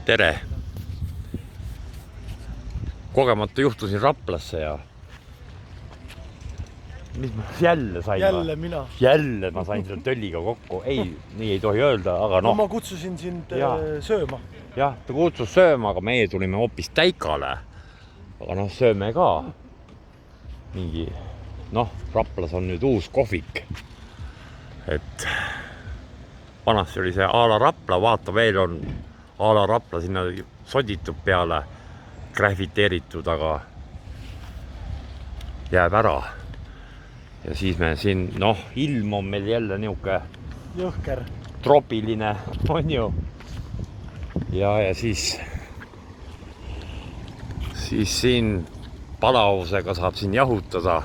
tere! Kogemata juhtusin Raplasse ja mis ma jälle sain? Jälle mina. Jälle ma sain selle tölliga kokku. Ei, nii ei tohi öelda, aga noh. Ma kutsusin sind sööma. Jah, ta kutsus sööma, aga meie tulime hoopis Täikale. Aga noh, sööme ka. Mingi, noh, Raplas on nüüd uus kohvik. Et vanasti oli see Aala Rapla, vaata veel on Aala Rapla sinna soditud peale, grafiteeritud, aga jääb ära. Ja siis me siin, noh, ilm on meil jälle niuke jõhker, tropiline, on ju. Ja siis siin palavusega saab siin jahutada.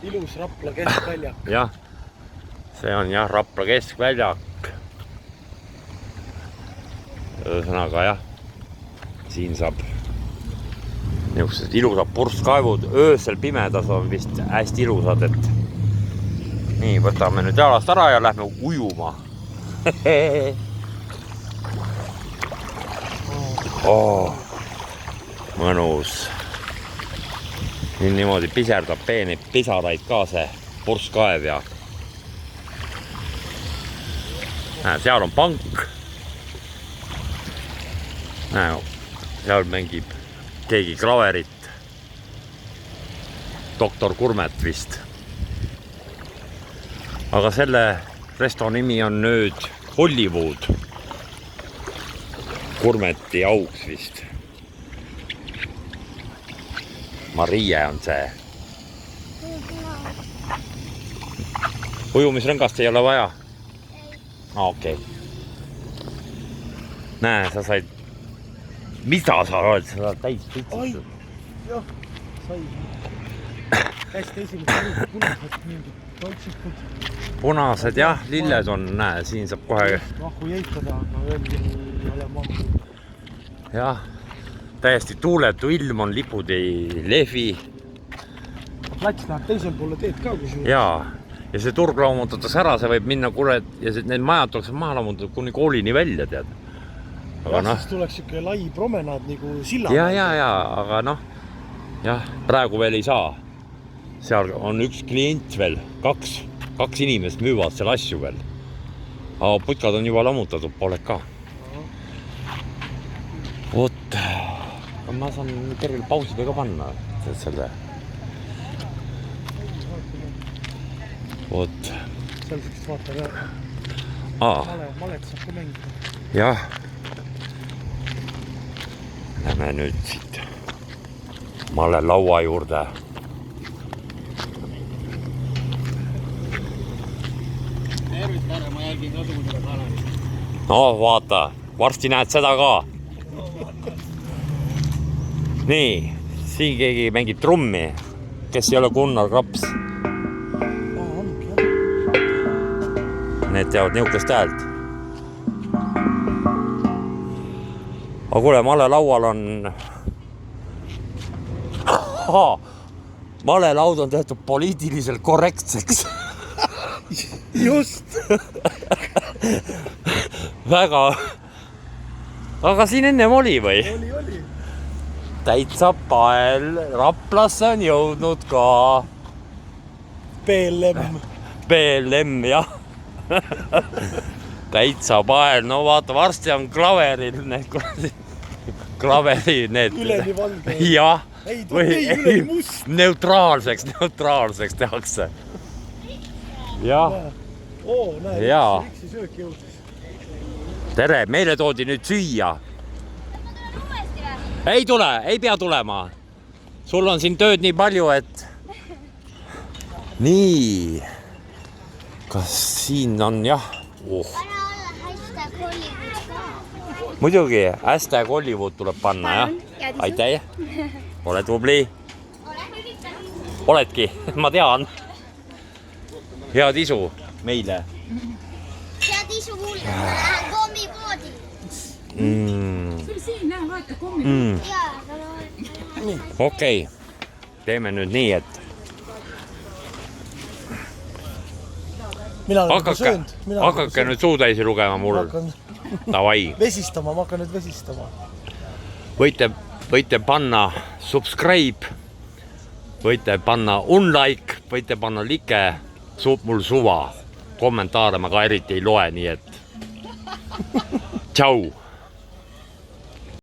Ilus Rapla keskväljak. Jah, see on jah, Rapla keskväljak. Ühesõnaga jah, siin saab niisugused ilusad purskkaevud, öösel pimedas on vist hästi ilusad, et nii, võtame nüüd jalast ära ja lähme ujuma. Oh, mõnus. Nüüd niimoodi piserdab peeneid pisaraid ka see purskkaev ja seal on pank. Seal mängib keegi klaverit, doktor Kurmet vist. Aga selle resto nimi on nüüd Hollywood. Kurmeti auks vist. Marie on see. Ujumisrõngast ei ole vaja? Okei. Näe, sa said. Mida sa oled seda täis pitsutud? Jah, sai. Hästi esimesed punased mingid toitsikud. Punased jah, lilled on, näe, siin saab kohe. Mahku jeitada, aga öeldi ei ole mahku. Jah, täiesti tuuletu ilm on, lipud ei lehvi. Plats läheb teisel poole teed ka kui suur. Jaa, ja see turg lammutatakse ära, see võib minna kuule, ja need majad tuleks maha lammutatud kuni koolini välja, tead. Aga noh, siis tuleks siuke lai promenaad nagu silla. Ja, aga noh, jah, praegu veel ei saa. Seal on üks klient veel, kaks inimest müüvad seal asju veel. Aga putkad on juba lammutatud pooled ka. Vot, ma saan kergel pausidega panna selle. Vot. Seal siukest vaata ka. Malet saab ka mängida. Jah. Lähme nüüd siit male laua juurde. Tervitare, ma jälgin kasumudega kanalist. No vaata, varsti näed seda ka. Nii, siin keegi mängib trummi, kes ei ole Gunnar Kaps. Need teavad niukest häält. Aga kuule, male laual on... Male laud on tehtud poliitiliselt korrektseks. Just! Väga... Aga siin ennem oli või? Oli. Täitsa pael. Raplasse on jõudnud ka... BLM, jah. Täitsa pael, no vaata, varsti on klaveril need üleni valge. Jah, üleni must. Neutraalseks tehakse. Jah. Näe, Riksi söök jõudis. Tere, meile toodi nüüd süüa. Ei tule, ei pea tulema. Sul on siin tööd nii palju, et... Nii. Kas siin on, jah? Muidugi, hashtag Hollywood tuleb panna, jah? Aitäh! Ole tubli! Oledki, ma tean! Head isu meile! Head isu mulle, lähen kommipoodi! Sul siin, näe, vaata kommi! Okei, teeme nüüd nii, et Mina olen söönud. Hakake nüüd suutäisi lugema mul. Davai. Vesistama, ma hakkan nüüd vesistama. Võite panna subscribe, võite panna unlike, võite panna like, mul suva. Kommentaare ma ka eriti ei loe, nii et tšau!